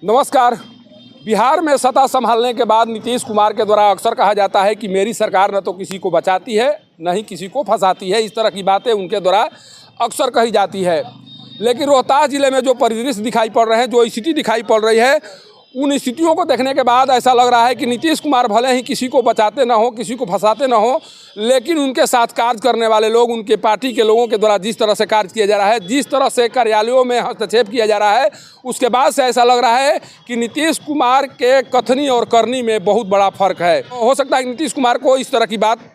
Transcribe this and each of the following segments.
नमस्कार। बिहार में सत्ता संभालने के बाद नीतीश कुमार के द्वारा अक्सर कहा जाता है कि मेरी सरकार न तो किसी को बचाती है न ही किसी को फंसाती है। इस तरह की बातें उनके द्वारा अक्सर कही जाती है। लेकिन रोहतास जिले में जो परिदृश्य दिखाई पड़ रहे हैं, जो स्थिति दिखाई पड़ रही है, उन स्थितियों को देखने के बाद ऐसा लग रहा है कि नीतीश कुमार भले ही किसी को बचाते ना हो, किसी को फंसाते ना हो, लेकिन उनके साथ कार्य करने वाले लोग, उनके पार्टी के लोगों के द्वारा जिस तरह से कार्य किया जा रहा है, जिस तरह से कार्यालयों में हस्तक्षेप किया जा रहा है, उसके बाद से ऐसा लग रहा है कि नीतीश कुमार के कथनी और करनी में बहुत बड़ा फर्क है। हो सकता है कि नीतीश कुमार को इस तरह की बात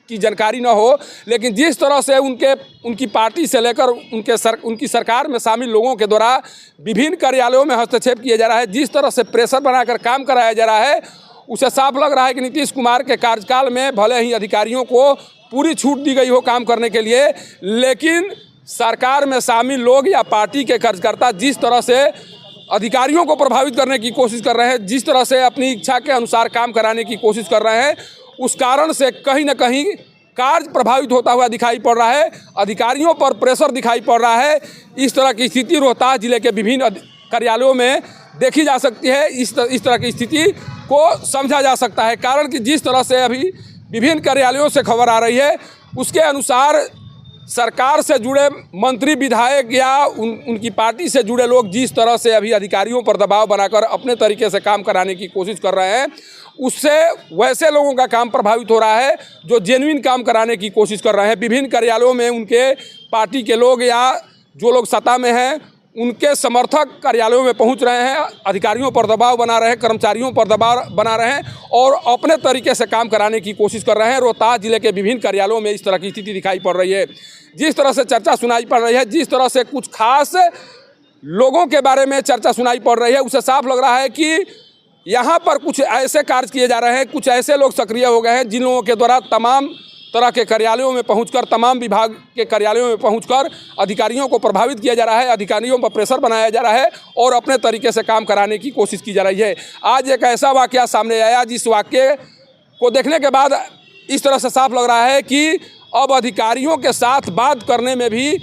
की जानकारी न हो, लेकिन जिस तरह से उनकी पार्टी से लेकर उनकी सरकार में शामिल लोगों के द्वारा विभिन्न कार्यालयों में हस्तक्षेप किया जा रहा है, जिस तरह से प्रेशर बनाकर काम कराया जा रहा है, उसे साफ लग रहा है कि नीतीश कुमार के कार्यकाल में भले ही अधिकारियों को पूरी छूट दी गई हो काम करने के लिए, लेकिन सरकार में शामिल लोग या पार्टी के कार्यकर्ता जिस तरह से अधिकारियों को प्रभावित करने की कोशिश कर रहे हैं, जिस तरह से अपनी इच्छा के अनुसार काम कराने की कोशिश कर रहे हैं, उस कारण से कहीं न कहीं कार्य प्रभावित होता हुआ दिखाई पड़ रहा है। अधिकारियों पर प्रेशर दिखाई पड़ रहा है। इस तरह की स्थिति रोहतास जिले के विभिन्न कार्यालयों में देखी जा सकती है। इस तरह की स्थिति को समझा जा सकता है, कारण कि जिस तरह से अभी विभिन्न कार्यालयों से खबर आ रही है, उसके अनुसार सरकार से जुड़े मंत्री, विधायक या उनकी पार्टी से जुड़े लोग जिस तरह से अभी अधिकारियों पर दबाव बनाकर अपने तरीके से काम कराने की कोशिश कर रहे हैं, उससे वैसे लोगों का काम प्रभावित हो रहा है जो जेन्युइन काम कराने की कोशिश कर रहे हैं। विभिन्न कार्यालयों में उनके पार्टी के लोग या जो लोग सत्ता में हैं, उनके समर्थक कार्यालयों में पहुंच रहे हैं, अधिकारियों पर दबाव बना रहे हैं, कर्मचारियों पर दबाव बना रहे हैं और अपने तरीके से काम कराने की कोशिश कर रहे हैं। रोहतास जिले के विभिन्न कार्यालयों में इस तरह की स्थिति दिखाई पड़ रही है। जिस तरह से चर्चा सुनाई पड़ रही है, जिस तरह से कुछ खास लोगों के बारे में चर्चा सुनाई पड़ रही है, उसे साफ लग रहा है कि यहाँ पर कुछ ऐसे कार्य किए जा रहे हैं, कुछ ऐसे लोग सक्रिय हो गए हैं जिन लोगों के द्वारा तमाम तरह के कार्यालयों में पहुंचकर, तमाम विभाग के कार्यालयों में पहुंचकर अधिकारियों को प्रभावित किया जा रहा है, अधिकारियों पर प्रेशर बनाया जा रहा है और अपने तरीके से काम कराने की कोशिश की जा रही है। आज एक ऐसा वाकया सामने आया जिस वाकये को देखने के बाद इस तरह से साफ लग रहा है कि अब अधिकारियों के साथ बात करने में भी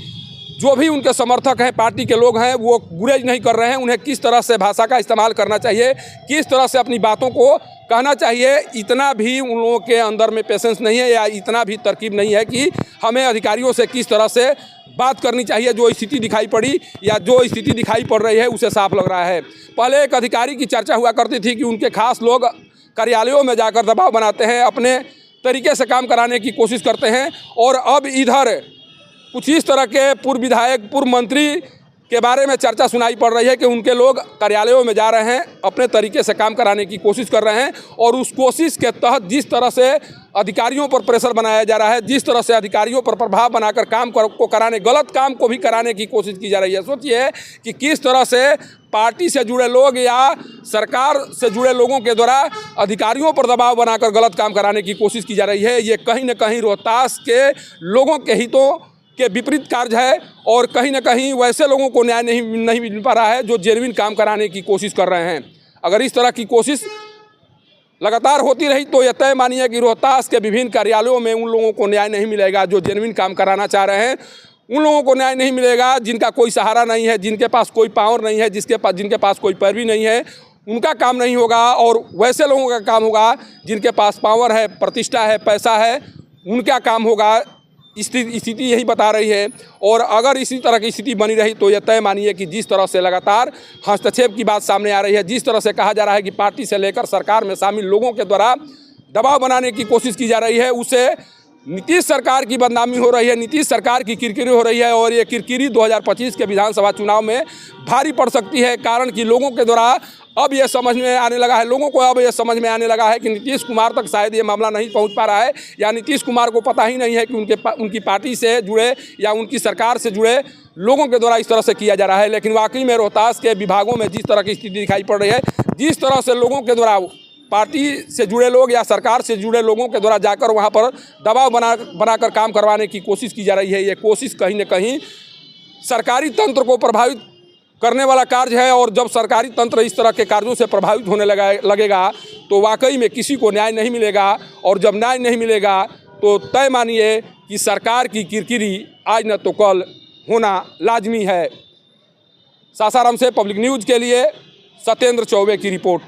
जो भी उनके समर्थक हैं, पार्टी के लोग हैं, वो गुरेज नहीं कर रहे हैं। उन्हें किस तरह से भाषा का इस्तेमाल करना चाहिए, किस तरह से अपनी बातों को कहना चाहिए, इतना भी उन लोगों के अंदर में पेशेंस नहीं है या इतना भी तरकीब नहीं है कि हमें अधिकारियों से किस तरह से बात करनी चाहिए। जो स्थिति दिखाई पड़ी या जो स्थिति दिखाई पड़ रही है, उसे साफ लग रहा है। पहले एक अधिकारी की चर्चा हुआ करती थी कि उनके खास लोग कार्यालयों में जाकर दबाव बनाते हैं, अपने तरीके से काम कराने की कोशिश करते हैं, और अब इधर कुछ इस तरह के पूर्व विधायक, पूर्व मंत्री के बारे में चर्चा सुनाई पड़ रही है कि उनके लोग कार्यालयों में जा रहे हैं, अपने तरीके से काम कराने की कोशिश कर रहे हैं और उस कोशिश के तहत जिस तरह से अधिकारियों पर प्रेशर बनाया जा रहा है, जिस तरह से अधिकारियों पर प्रभाव बनाकर काम को कराने, गलत काम को भी कराने की कोशिश की जा रही है। सोचिए कि किस तरह से पार्टी से जुड़े लोग या सरकार से जुड़े लोगों के द्वारा अधिकारियों पर दबाव बनाकर गलत काम कराने की कोशिश की जा रही है। ये कहीं न कहीं रोहतास के लोगों के हितों के विपरीत कार्य है और कहीं न कहीं वैसे लोगों को न्याय नहीं मिल पा रहा है जो जेन्युइन काम कराने की कोशिश कर रहे हैं। अगर इस तरह की कोशिश लगातार होती रही तो यह तय मानिए कि रोहतास के विभिन्न कार्यालयों में उन लोगों को न्याय नहीं मिलेगा जो जेन्युइन काम कराना चाह रहे हैं। उन लोगों को न्याय नहीं मिलेगा जिनका कोई सहारा नहीं है, जिनके पास कोई पावर नहीं है, जिनके पास कोई पैरवी नहीं है, उनका काम नहीं होगा। और वैसे लोगों का काम होगा जिनके पास पावर है, प्रतिष्ठा है, पैसा है, उनका काम होगा। स्थिति यही बता रही है। और अगर इसी तरह की स्थिति बनी रही तो यह तय मानिए कि जिस तरह से लगातार हस्तक्षेप की बात सामने आ रही है, जिस तरह से कहा जा रहा है कि पार्टी से लेकर सरकार में शामिल लोगों के द्वारा दबाव बनाने की कोशिश की जा रही है, उससे नीतीश सरकार की बदनामी हो रही है, नीतीश सरकार की किरकिरी हो रही है और ये किरकिरी 2025 के विधानसभा चुनाव में भारी पड़ सकती है। कारण कि लोगों के द्वारा अब ये समझ में आने लगा है, लोगों को अब ये समझ में आने लगा है कि नीतीश कुमार तक शायद ये मामला नहीं पहुंच पा रहा है या नीतीश कुमार को पता ही नहीं है कि उनकी पार्टी से जुड़े या उनकी सरकार से जुड़े लोगों के द्वारा इस तरह से किया जा रहा है। लेकिन वाकई में रोहतास के विभागों में जिस तरह की स्थिति दिखाई पड़ रही है, जिस तरह से लोगों के द्वारा पार्टी से जुड़े लोग या सरकार से जुड़े लोगों के द्वारा जाकर वहाँ पर दबाव बनाकर काम करवाने की कोशिश की जा रही है, ये कोशिश कहीं न कहीं सरकारी तंत्र को प्रभावित करने वाला कार्य है। और जब सरकारी तंत्र इस तरह के कार्यों से प्रभावित होने लगेगा तो वाकई में किसी को न्याय नहीं मिलेगा। और जब न्याय नहीं मिलेगा तो तय मानिए कि सरकार की किरकिरी आज न तो कल होना लाजमी है। सासाराम से पब्लिक न्यूज़ के लिए सत्येंद्र चौबे की रिपोर्ट।